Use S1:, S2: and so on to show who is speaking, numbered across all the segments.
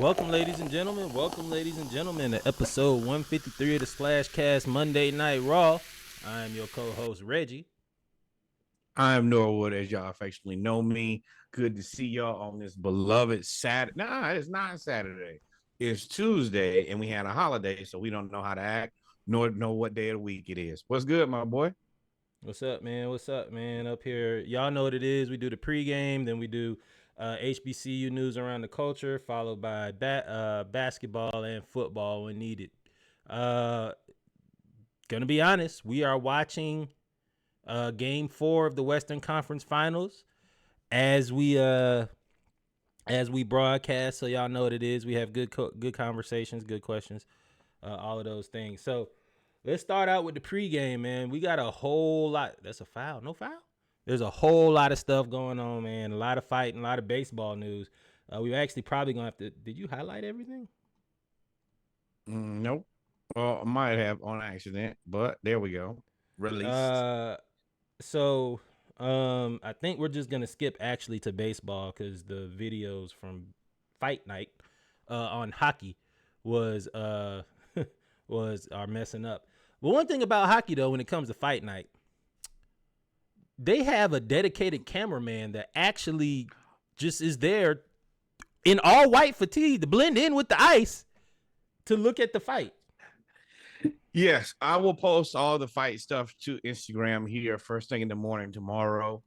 S1: Welcome, ladies and gentlemen. Welcome, ladies and gentlemen, to episode 153 of the Splash Cast Monday Night Raw. I am your co-host, Reggie.
S2: I'm Norwood, as y'all affectionately know me. Good to see y'all on this beloved Saturday. Nah, it's not Saturday. It's Tuesday, and we had a holiday, so we don't know how to act, nor know what day of the week it is. What's good, my boy?
S1: What's up, man? What's up, man? Up here, y'all know what it is. We do the pregame, then we do HBCU news around the culture, followed by basketball and football when needed. Gonna be honest, we are watching Game 4 of the Western Conference Finals as we broadcast. So y'all know what it is. We have good conversations, good questions, all of those things. So let's start out with the pregame, man. We got a whole lot. That's a foul. No foul? There's a whole lot of stuff going on, man. A lot of fighting, a lot of baseball news. We actually probably going to have to. Did you highlight everything?
S2: Nope. Well, I might have on accident, but there we go. Released.
S1: So I think we're just going to skip actually to baseball because the videos from Fight Night on hockey was are messing up. But one thing about hockey, though, when it comes to Fight Night, they have a dedicated cameraman that actually just is there in all white fatigue to blend in with the ice to look at the fight.
S2: Yes, I will post all the fight stuff to Instagram here first thing in the morning tomorrow.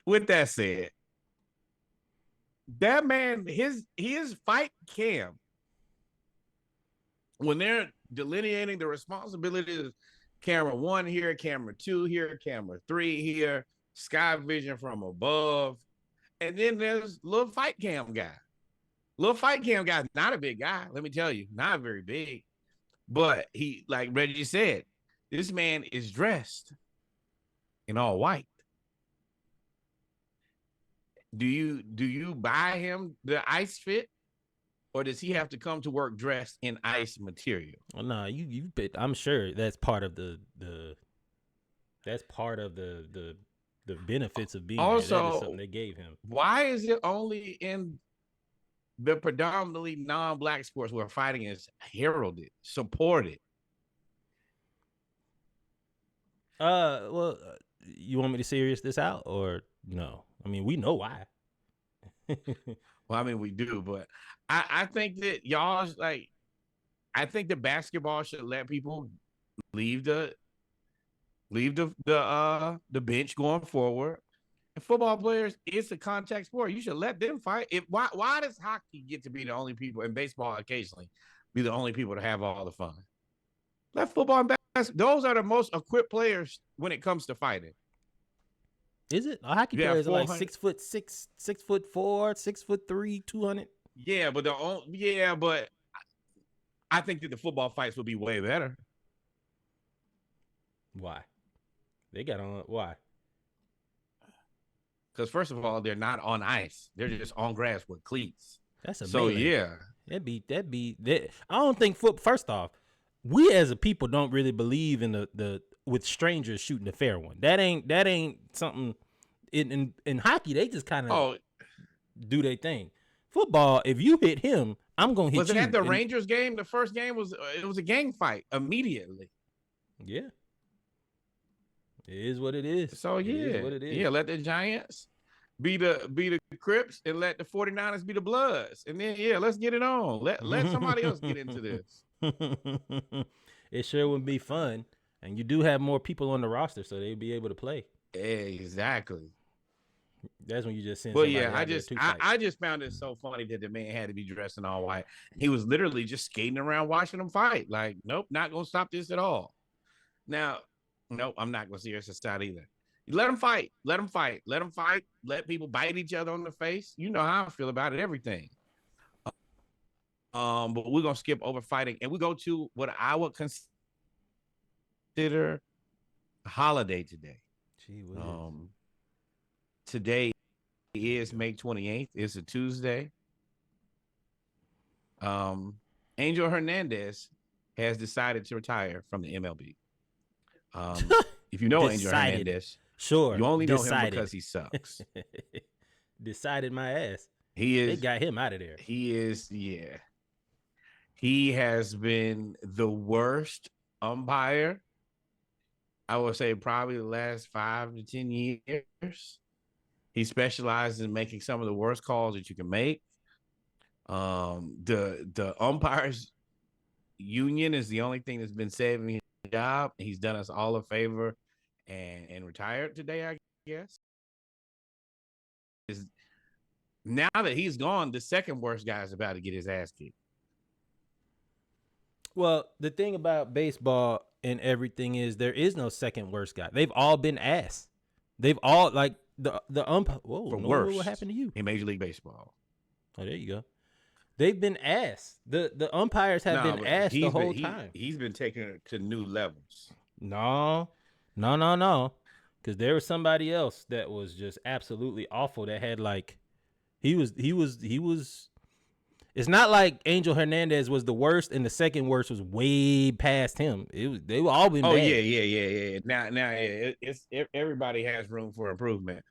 S2: With that said, that man, his fight cam, when they're delineating the responsibilities, camera 1 here, camera 2 here, camera 3 here, sky vision from above, and then there's little fight cam guy. Little fight cam guy, not a big guy, let me tell you, not very big, but he, like Reggie said, this man is dressed in all white. Do you buy him the ice fit? Or does he have to come to work dressed in ice material?
S1: Well, no, I'm sure that's part of the benefits of being
S2: also,
S1: there. That is something they gave him.
S2: Why is it only in the predominantly non-black sports where fighting is heralded, supported?
S1: Well, you want me to serious this out or no? I mean, we know why.
S2: Well, I mean, we do, but I think that y'all's like, I think the basketball should let people leave the bench going forward. And football players, it's a contact sport. You should let them fight. Why does hockey get to be the only people, and baseball occasionally be the only people to have all the fun? Let football and basketball, those are the most equipped players when it comes to fighting.
S1: Is it? Hockey players are like 6'6", 6'4", 6'3", 200.
S2: Yeah, but but I think that the football fights would be way better.
S1: Why? They got on why?
S2: Because first of all, they're not on ice; they're just on grass with cleats.
S1: That's a
S2: so
S1: melee.
S2: Yeah.
S1: That'd be. I don't think First off, we as a people don't really believe in the with strangers shooting the fair one. That ain't something. In hockey, they just kind of do their thing. Football, if you hit him, I'm gonna hit you.
S2: Was it at the Rangers game? The first game was a gang fight immediately.
S1: Yeah, it is what it is.
S2: So yeah,
S1: it is what it is.
S2: Yeah, let the Giants be the Crips and let the 49ers be the Bloods, and then let's get it on. Let somebody else get into this.
S1: It sure would be fun, and you do have more people on the roster, so they'd be able to play.
S2: Exactly.
S1: That's when you just send.
S2: Well, yeah, I just found it so funny that the man had to be dressed in all white. He was literally just skating around watching them fight. Like, nope, not gonna stop this at all. Now, nope, I'm not gonna serious this out either. Let them fight. Let them fight. Let them fight. Let people bite each other on the face. You know how I feel about it. Everything. But we're gonna skip over fighting, and we go to what I would consider a holiday today.
S1: Gee,
S2: today is May 28th. It's a Tuesday. Angel Hernandez has decided to retire from the MLB. If you know Angel Hernandez,
S1: sure,
S2: you only know him because he sucks.
S1: Decided my ass. They got him out of there.
S2: He is, yeah. He has been the worst umpire, I would say, probably the last 5 to 10 years. He specializes in making some of the worst calls that you can make. The umpires union is the only thing that's been saving his job. He's done us all a favor and retired today, I guess. Is now that he's gone, the second worst guy is about to get his ass kicked.
S1: Well, the thing about baseball and everything is there is no second worst guy. They've all been ass. They've all like the umpire. Whoa,
S2: For
S1: no,
S2: worst,
S1: what happened to you
S2: in Major League Baseball?
S1: Oh, there you go. They've been ass. The umpires have been ass the whole time.
S2: He's been taking it to new levels.
S1: No. Because there was somebody else that was just absolutely awful that had like he was it's not like Angel Hernandez was the worst and the second worst was way past him. They were all been bad.
S2: Yeah. Now it's everybody has room for improvement.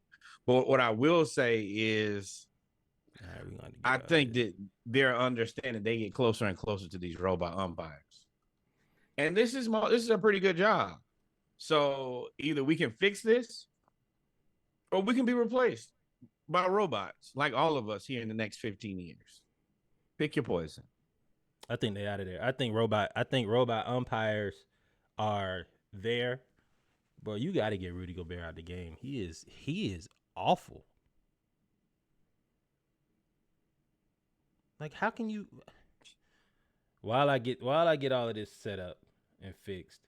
S2: But what I will say is I think that they're understanding they get closer and closer to these robot umpires. And this is a pretty good job. So either we can fix this or we can be replaced by robots, like all of us here in the next 15 years. Pick your poison.
S1: I think they out of there. I think robot umpires are there. Bro, you got to get Rudy Gobert out of the game. He is awful. Like, how can you? While I get all of this set up and fixed,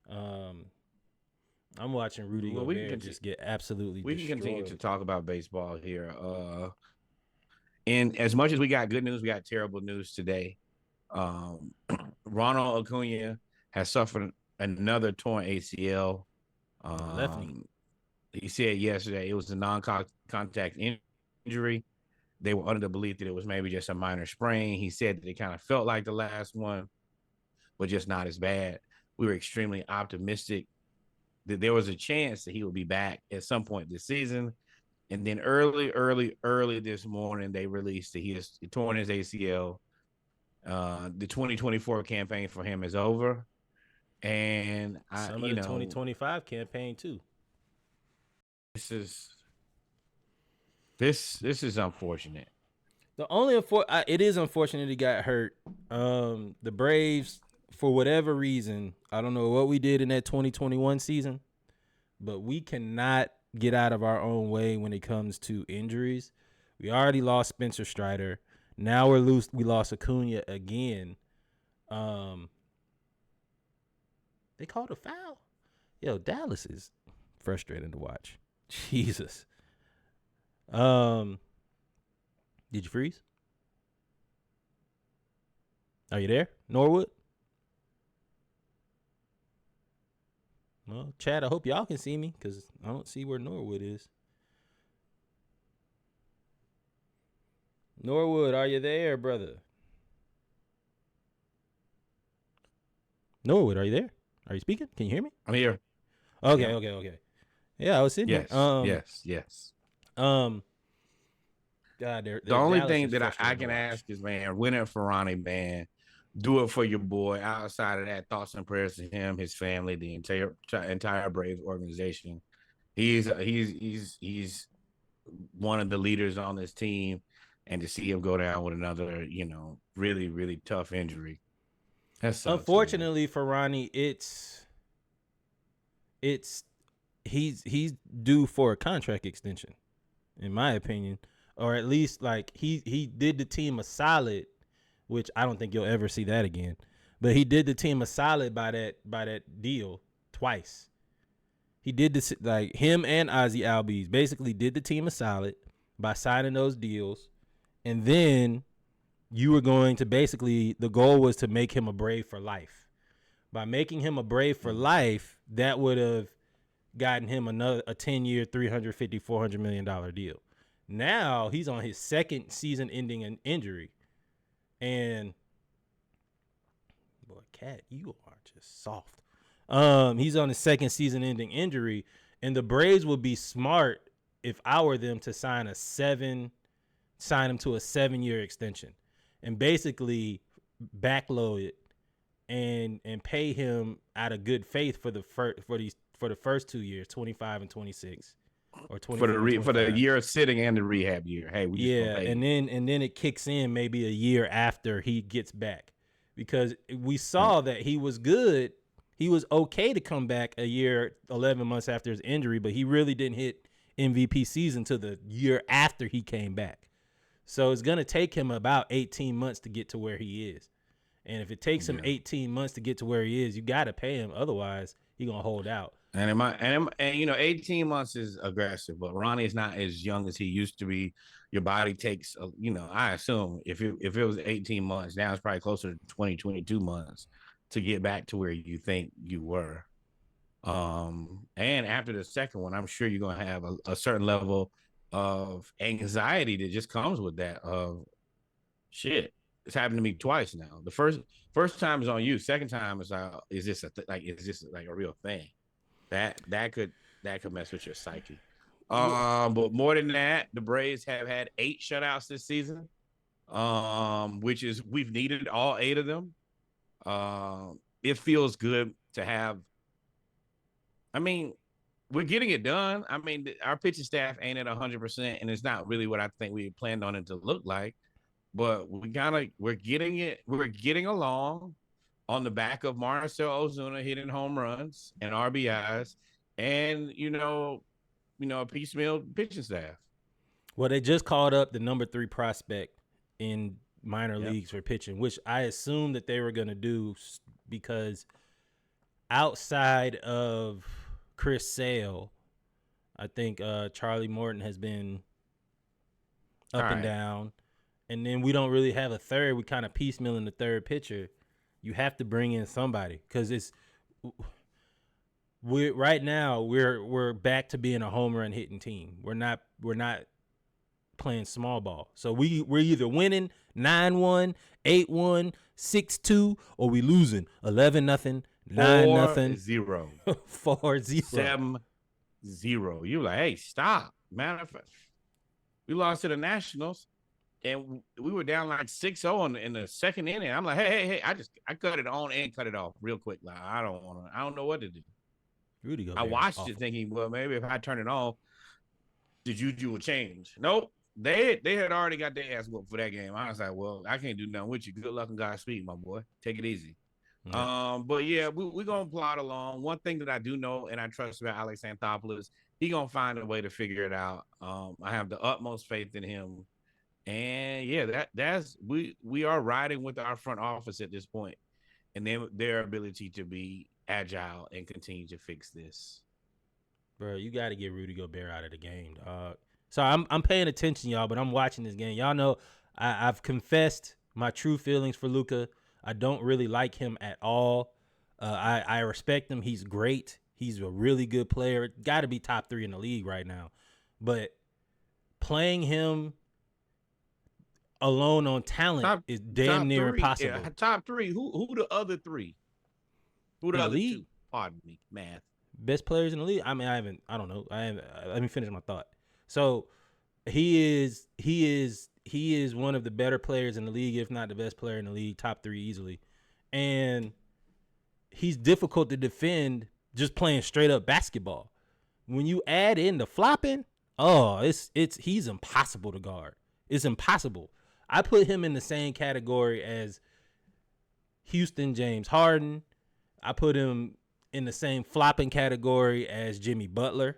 S1: I'm watching Rudy Gobert just get absolutely destroyed.
S2: We can continue to talk about baseball here. And as much as we got good news, we got terrible news today. Ronald Acuna has suffered another torn ACL.
S1: Left knee.
S2: He said yesterday it was a non-contact injury. They were under the belief that it was maybe just a minor sprain. He said that it kind of felt like the last one, but just not as bad. We were extremely optimistic that there was a chance that he would be back at some point this season. And then early this morning, they released that he has torn his ACL. The 2024 campaign for him is over. And
S1: some of the 2025 campaign too.
S2: This is unfortunate.
S1: The only it is unfortunate he got hurt. The Braves, for whatever reason, I don't know what we did in that 2021 season, but we cannot get out of our own way when it comes to injuries. We already lost Spencer Strider. Now we lost Acuna again. They called a foul. Yo, Dallas is frustrating to watch. Jesus. Did you freeze? Are you there, Norwood? Well, Chad, I hope y'all can see me because I don't see where Norwood is. Norwood, are you there, brother? Norwood, are you there? Are you speaking? Can you hear me?
S2: I'm here.
S1: Okay. Yeah, I was sitting
S2: here. Yes.
S1: God, the
S2: only thing that I can ask is, man, win it for Ronnie, man. Do it for your boy. Outside of that, thoughts and prayers to him, his family, the entire Braves organization. He's one of the leaders on this team, and to see him go down with another, really, really tough injury. That's
S1: unfortunately for Ronnie, he's due for a contract extension, in my opinion, or at least like he did the team a solid, which I don't think you'll ever see that again. But he did the team a solid by that deal twice. He did this, like him and Ozzie Albies basically did the team a solid by signing those deals, and then you were going to basically, the goal was to make him a Brave for life. By making him a Brave for life, that would have gotten him a 10-year, $350, $400 million deal. Now he's on his second season-ending injury, and boy, Cat, you are just soft. He's on his second season-ending injury, and the Braves would be smart if I were them to sign a 7 sign him to a 7-year extension and basically backload it and pay him out of good faith for the first 2 years, 25 and 26, or 24 and 25.
S2: For the year of sitting and the rehab year. Hey, we just gonna pay
S1: and then it kicks in maybe a year after he gets back, because we saw that he was good. He was okay to come back a year, 11 months after his injury, but he really didn't hit MVP season to the year after he came back. So it's going to take him about 18 months to get to where he is. And if it takes him 18 months to get to where he is, you got to pay him. Otherwise, he's going to hold out.
S2: And 18 months is aggressive, but Ronnie is not as young as he used to be. Your body takes, I assume if it was 18 months, now it's probably closer to 20, 22 months to get back to where you think you were. And after the second one, I'm sure you're going to have a certain level of anxiety that just comes with that. Of shit, it's happened to me twice now. The first time is on you. Second time is is this a real thing? That could mess with your psyche. But more than that, the Braves have had 8 shutouts this season, which is we've needed all 8 of them. It feels good to have. I mean, we're getting it done. I mean, our pitching staff ain't at 100%, and it's not really what I think we planned on it to look like. But we're getting it. We're getting along on the back of Marcell Ozuna hitting home runs and RBIs, and a piecemeal pitching staff.
S1: Well, they just called up the number 3 prospect in minor leagues for pitching, which I assumed that they were going to do, because outside of Chris Sale, I think Charlie Morton has been up and down. And then we don't really have a third. We kind of piecemealing the third pitcher. You have to bring in somebody, because right now we're back to being a home run hitting team. We're not playing small ball. So we're either winning 9-1, 8-1, 6-2, or we losing 11-0, 9-0,
S2: 0,
S1: 4-0,
S2: 7-0. You're like, hey, stop. Matter of fact, we lost to the Nationals, and we were down like 6-0 in the second inning. I'm like, hey, I cut it on and cut it off real quick. Like, I don't know what to do. I watched it thinking, well, maybe if I turn it off, the juju will change. Nope. They had already got their ass whooped for that game. I was like, well, I can't do nothing with you. Good luck and Godspeed, my boy. Take it easy. But yeah, we're gonna plod along. One thing that I do know and I trust about Alex Anthopoulos, he gonna find a way to figure it out. I have the utmost faith in him. And yeah, that's we are riding with our front office at this point, and then their ability to be agile and continue to fix this.
S1: Bro, you got to get Rudy Gobert out of the game, dog. So I'm paying attention, y'all, but I'm watching this game. Y'all know I've confessed my true feelings for Luka. I don't really like him at all. I respect him. He's great. He's a really good player. Got to be top 3 in the league right now. But playing him alone on talent is damn near impossible.
S2: Yeah, top 3. Who the other 3? Who the other
S1: league?
S2: 2? Pardon me, math.
S1: Best players in the league? I mean, I don't know. Let me finish my thought. So he is one of the better players in the league, if not the best player in the league, top 3 easily. And he's difficult to defend just playing straight up basketball. When you add in the flopping, he's impossible to guard. It's impossible. I put him in the same category as Houston James Harden. I put him in the same flopping category as Jimmy Butler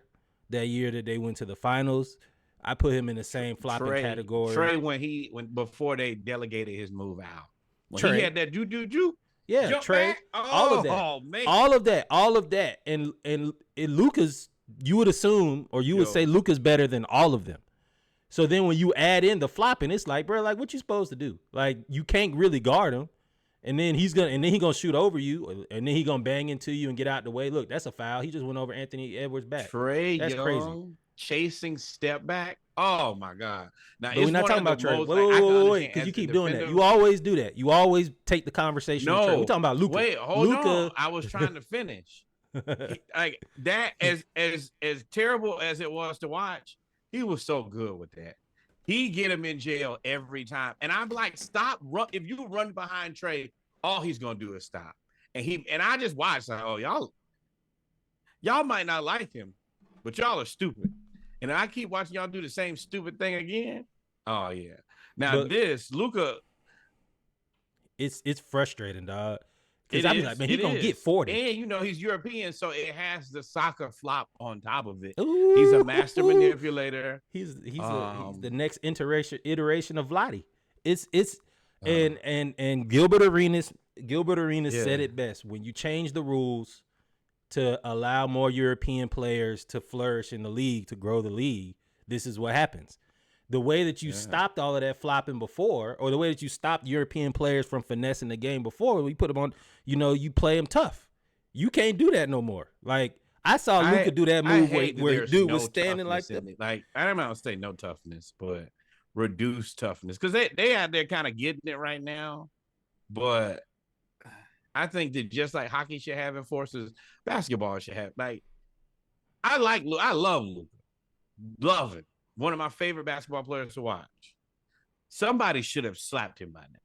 S1: that year that they went to the finals. I put him in the same flopping category.
S2: Trey, when before they delegated his move out, when he had that do.
S1: Yeah, Trey.
S2: Back.
S1: All of that.
S2: Oh man.
S1: All of that. And Luka's, you would assume, or you would say Luka's better than all of them. So then when you add in the flopping, it's like, bro, like what you supposed to do? Like you can't really guard him. And then he's gonna shoot over you, and then he's gonna bang into you and get out the way. Look, that's a foul. He just went over Anthony Edwards' back.
S2: Trey Young, crazy. Chasing step back. Oh my God! Now
S1: but we're not talking about Trey. Wait, because you keep doing that. You always do that. You always take the conversation. With Trey. We're talking about Luka.
S2: Wait, hold on. I was trying to finish. Like that, as terrible as it was to watch, he was so good with that. He get him in jail every time. And I'm like, stop. Run. If you run behind Trey, all he's gonna do is stop. And I just watched. Like, oh, y'all might not like him, but y'all are stupid. And I keep watching y'all do the same stupid thing again. Oh yeah. Now
S1: But
S2: this Luka,
S1: it's frustrating, dog. Because
S2: it
S1: I be like,
S2: is.
S1: man, he
S2: It
S1: gonna get
S2: is.
S1: 40.
S2: And he's European, so it has the soccer flop on top of it. He's a master
S1: Ooh,
S2: manipulator.
S1: he's the
S2: Um,
S1: next iteration of Vladdy. It's
S2: uh,
S1: and Gilbert Arenas said
S2: yeah.
S1: it best. When you change the rules to allow more European players to flourish in the league, to grow the league, this is what happens. The way that you
S2: Yeah.
S1: stopped all of that flopping before, or the way that you stopped European players from finessing the game before, we put them on, you play them tough. You can't do that no more. Like, I saw Luka do that
S2: I
S1: move
S2: hate that
S1: where
S2: there's
S1: dude was
S2: no
S1: standing like
S2: toughness
S1: that.
S2: in it. Like I don't want to say no toughness, but reduced toughness because they out there kind of getting it right now. But I think that just like hockey should have enforcers, basketball should have. Like I love Luka, love it. One of my favorite basketball players to watch. Somebody should have slapped him by now.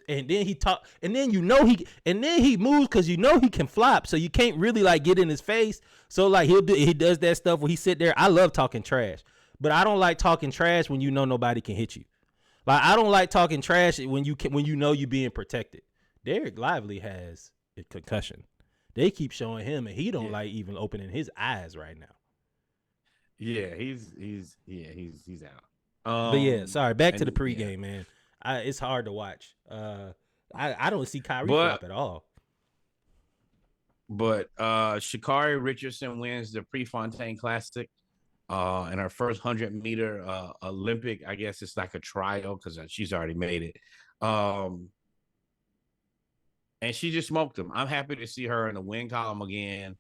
S1: And then he moves because he can flop, so you can't really like get in his face. So like he does that stuff where he sit there. I love talking trash, but I don't like talking trash when nobody can hit you. Like, I don't like talking trash when you're being protected. Derek Lively has a concussion. They keep showing him, and he don't like even opening his eyes right now.
S2: Yeah, he's out.
S1: But yeah, sorry. Back to the pregame,
S2: yeah.
S1: man. It's hard to watch. I don't see Kyrie
S2: But
S1: flop at all.
S2: But Sha'Carri Richardson wins the Prefontaine Classic in her first 100-meter Olympic. I guess it's like a trial because she's already made it. And she just smoked them. I'm happy to see her in the win column again.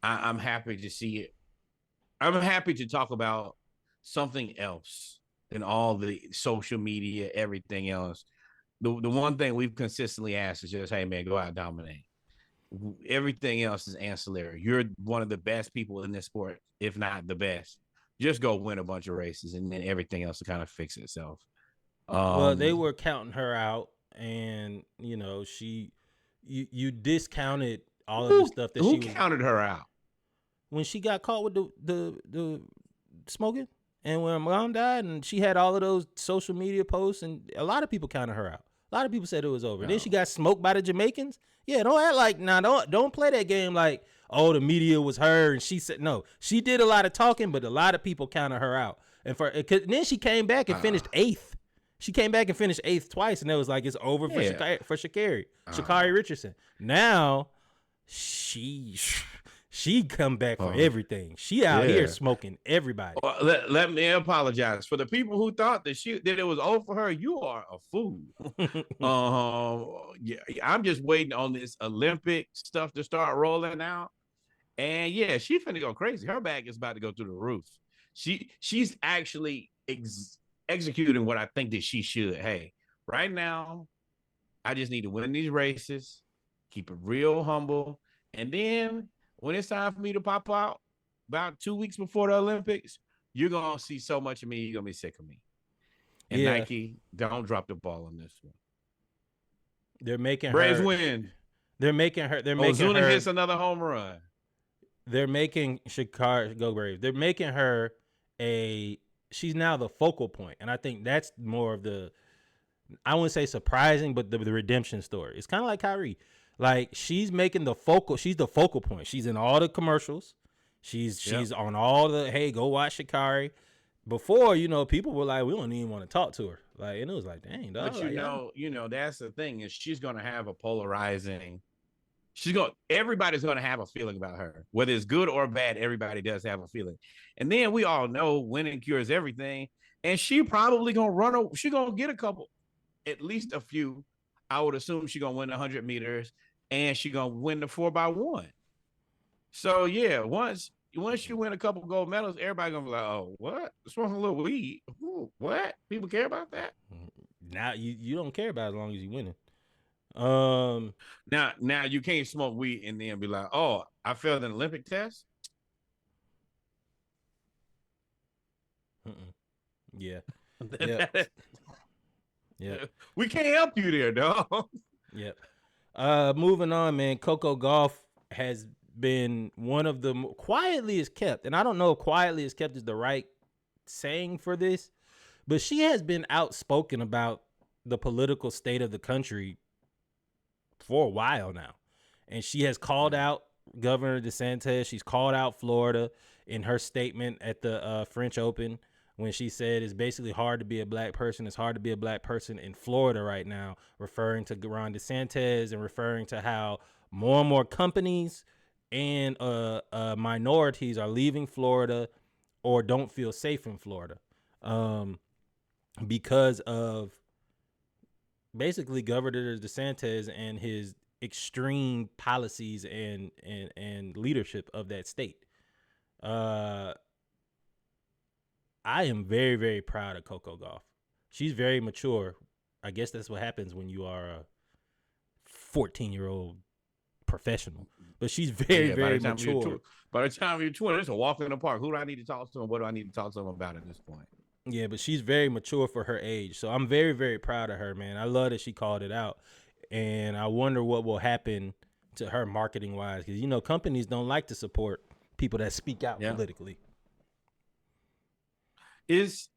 S2: I'm happy to see it. I'm happy to talk about something else than all the social media, everything else. The one thing we've consistently asked is just, hey, man, go out and dominate. Everything else is ancillary. You're one of the best people in this sport, if not the best. Just go win a bunch of races, and then everything else will kind of fix itself.
S1: Well, they were counting her out, and you discounted all of the stuff that
S2: who
S1: she was
S2: counted her out
S1: when she got caught with the smoking, and when her mom died, and she had all of those social media posts, and a lot of people counted her out. A lot of people said it was over. No. Then she got smoked by the Jamaicans. Yeah, don't act like don't play that game like, oh, the media was her and she said no. She did a lot of talking, but a lot of people counted her out. And then she came back and finished 8th. She came back and finished 8th twice, and it was like it's over for Sha'Carri Richardson. Now she come back for everything. She out here smoking everybody.
S2: Well, let me apologize for the people who thought that it was over for her. You are a fool. Yeah, I'm just waiting on this Olympic stuff to start rolling out, and yeah, she's finna go crazy. Her bag is about to go through the roof. She's actually executing what I think that she should. Hey, right now, I just need to win these races, keep it real humble, and then when it's time for me to pop out about 2 weeks before the Olympics, you're going to see so much of me, you're going to be sick of me. And Nike, don't drop the ball on this one.
S1: They're making
S2: Braves
S1: her
S2: win.
S1: They're making her.
S2: Ozuna hits another home run.
S1: They're making Sha'Carri go Braves. They're making her she's now the focal point. And I think that's more of I wouldn't say surprising, but the redemption story. It's kind of like Kyrie. Like, she's the focal point. She's in all the commercials. She's on all the, hey, go watch Sha'Carri. Before, people were like, we don't even want to talk to her. Like, and it was like, dang, dog.
S2: But that's the thing is she's going to have a polarizing. Everybody's going to have a feeling about her. Whether it's good or bad, everybody does have a feeling. And then we all know winning cures everything. And she probably going to she's going to get a couple, at least a few. I would assume she's going to win 100 meters. And she's going to win the 4x1. So, yeah, once you win a couple gold medals, everybody going to be like, oh, what? Smoking a little weed. Ooh, what? People care about that?
S1: Now you don't care about it as long as you're winning.
S2: Now you can't smoke weed and then be like, oh, I failed an Olympic test.
S1: Yeah. Yep. Yep.
S2: We can't help you there, dog.
S1: Yep. Moving on, man. Coco Gauff has been one of the quietly is kept, and I don't know if quietly is kept is the right saying for this, but she has been outspoken about the political state of the country for a while now. And she has called out Governor DeSantis. She's called out Florida in her statement at the French Open when she said it's basically hard to be a black person. It's hard to be a black person in Florida right now, referring to Ron DeSantis and referring to how more and more companies and minorities are leaving Florida or don't feel safe in Florida because of basically Governor DeSantis and his extreme policies and leadership of that state. I am very, very proud of Coco Gauff. She's very mature. I guess that's what happens when you are a 14-year-old professional. But she's very, very mature.
S2: By the time you're 20, it's a walk in the park. Who do I need to talk to and what do I need to talk to them about at this point?
S1: Yeah, but she's very mature for her age. So I'm very, very proud of her, man. I love that she called it out. And I wonder what will happen to her marketing-wise. Because, you know, companies don't like to support people that speak out politically.
S2: It's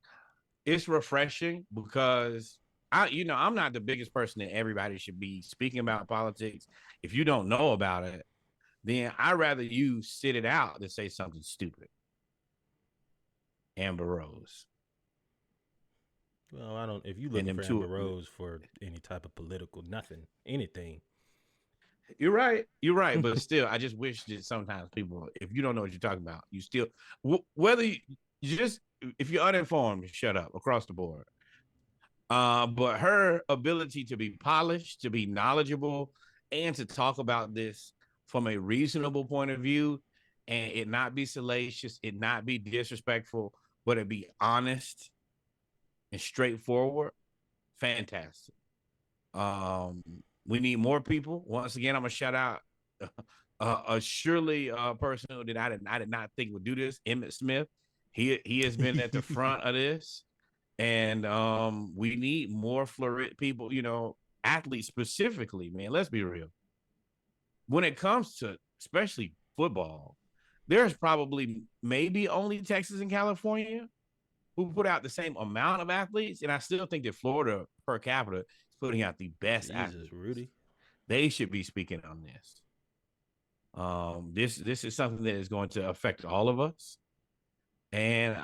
S2: refreshing because I'm not the biggest person that everybody should be speaking about politics. If you don't know about it, then I'd rather you sit it out than say something stupid. Amber Rose.
S1: Well, I don't. If you looking for Amber Rose for any type of political anything.
S2: You're right. But still, I just wish that sometimes people, if you don't know what you're talking about, you still, whether you just, if you're uninformed, shut up across the board. But her ability to be polished, to be knowledgeable, and to talk about this from a reasonable point of view, and it not be salacious, it not be disrespectful, but it be honest and straightforward, fantastic. We need more people. Once again, I'm gonna shout out a surely person that I did not think would do this, Emmett Smith. He has been at the front of this, and we need more people, athletes specifically, man. Let's be real. When it comes to especially football, there's probably maybe only Texas and California who put out the same amount of athletes, and I still think that Florida per capita is putting out the best athletes.
S1: Rudy.
S2: They should be speaking on this. This is something that is going to affect all of us. And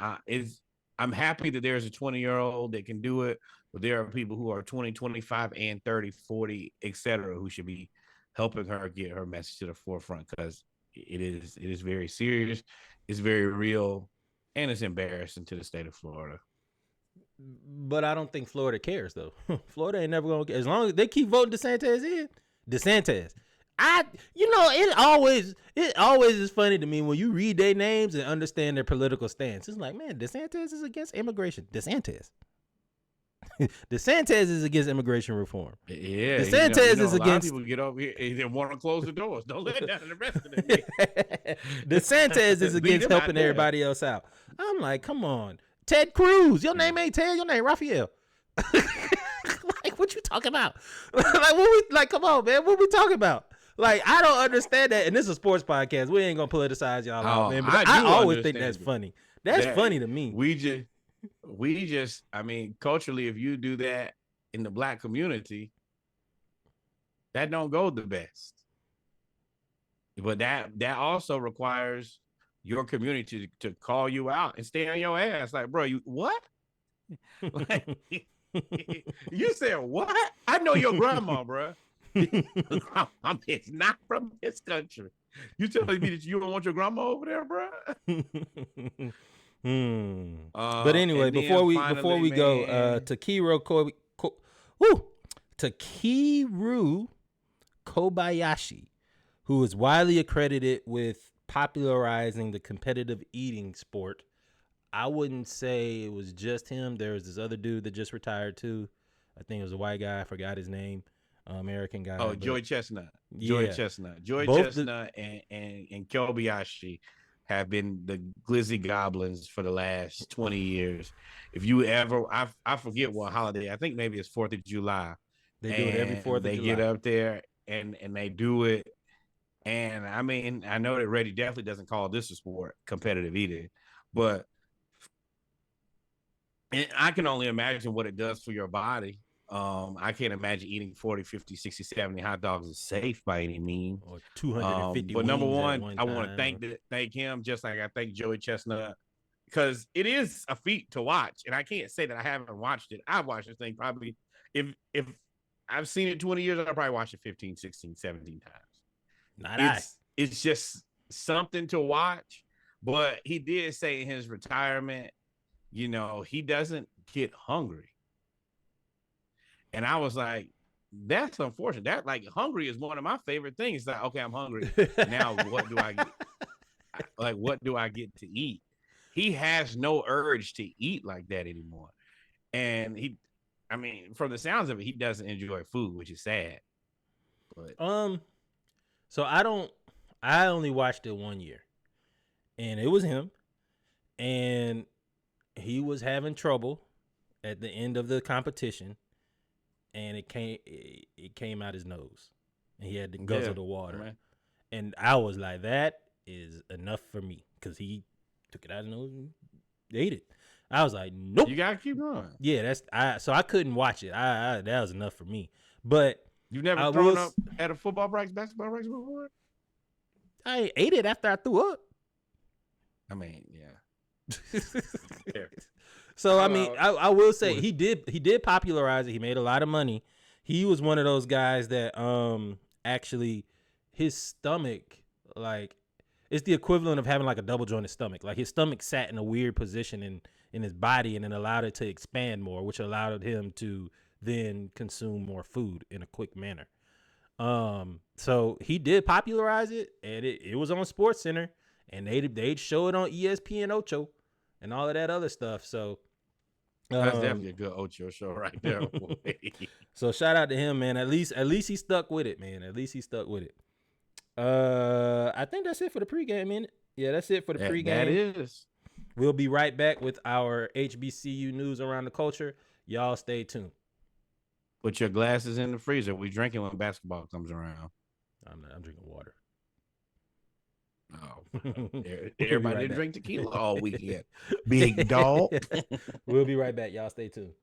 S2: I'm happy that there's a 20-year-old that can do it, but there are people who are 20, 25, and 30, 40, etc., who should be helping her get her message to the forefront, because it is very serious, it's very real, and it's embarrassing to the state of Florida.
S1: But I don't think Florida cares, though. Florida ain't never going to care. As long as they keep voting DeSantis in, DeSantis. It always is funny to me when you read their names and understand their political stance. It's like, man, DeSantis is against immigration. DeSantis is against immigration reform.
S2: Yeah,
S1: DeSantis is against. A lot of
S2: people get over here and they want to close the doors. Don't let down the rest of them.
S1: DeSantis is against helping everybody else out. I'm like, come on, Ted Cruz. Your name ain't Ted. Your name Raphael. Like, what you talking about? Come on, man. What we talking about? Like, I don't understand that. And this is a sports podcast. We ain't gonna politicize y'all out, man. But I always think that's funny. That's funny to me.
S2: We just, I mean, culturally, if you do that in the black community, that don't go the best. But that also requires your community to call you out and stay on your ass. Like, bro, you what? Like, you said what? I know your grandma, bro. It's not from this country. You telling me that you don't want your grandma over there, bro?
S1: But anyway, before we go, Takeru Kobayashi, who is widely accredited with popularizing the competitive eating sport. I wouldn't say it was just him. There was this other dude that just retired too. I think it was a white guy. I forgot his name. American guy.
S2: Oh, Joey Chestnut.
S1: Yeah.
S2: Joey Chestnut and Kobayashi have been the glizzy goblins for the last 20 years. If you ever, I forget what holiday, I think maybe it's 4th of July.
S1: They do it every
S2: And
S1: 4th of
S2: they
S1: July.
S2: get up there and they do it. And I mean, I know that Reddy definitely doesn't call this a sport competitive either, but I can only imagine what it does for your body. I can't imagine eating 40, 50, 60, 70 hot dogs is safe by any means.
S1: Or 250
S2: But number
S1: wings at
S2: one,
S1: one
S2: I want
S1: time.
S2: to thank him just like I thank Joey Chestnut, because it is a feat to watch. And I can't say that I haven't watched it. I've watched this thing probably, if I've seen it 20 years, I'll probably watch it 15, 16, 17 times.
S1: Not
S2: It's just something to watch. But he did say in his retirement, he doesn't get hungry. And I was like, that's unfortunate. That, like, hungry is one of my favorite things. Like, okay, I'm hungry. Now what do I get? Like, what do I get to eat? He has no urge to eat like that anymore. And I mean, from the sounds of it, he doesn't enjoy food, which is sad. But
S1: so I only watched it 1 year. And it was him. And he was having trouble at the end of the competition. And it came out his nose. And he had to guzzle the water. Man. And I was like, that is enough for me. Because he took it out of his nose and ate it. I was like, nope.
S2: You gotta keep going.
S1: Yeah, so I couldn't watch it. That was enough for me. But
S2: you've never thrown up at a football practice, basketball practice before?
S1: I ate it after I threw up.
S2: I mean, yeah.
S1: So I mean, I will say he did popularize it. He made a lot of money. He was one of those guys that actually his stomach, like, it's the equivalent of having like a double jointed stomach. Like, his stomach sat in a weird position in his body and then allowed it to expand more, which allowed him to then consume more food in a quick manner. So he did popularize it, and it was on Sports Center, and they'd show it on ESPN Ocho and all of that other stuff. So
S2: that's definitely a good Ocho show right there.
S1: So shout out to him, man. At least he stuck with it, man. At least he stuck with it. I think that's it for the pregame, man. Yeah, that's it for the pregame.
S2: That is.
S1: We'll be right back with our HBCU news around the culture. Y'all stay tuned.
S2: Put your glasses in the freezer. We drinking when basketball comes around.
S1: I'm drinking water.
S2: Oh, everybody didn't drink tequila all weekend. Big dog.
S1: We'll be right back. Y'all stay tuned.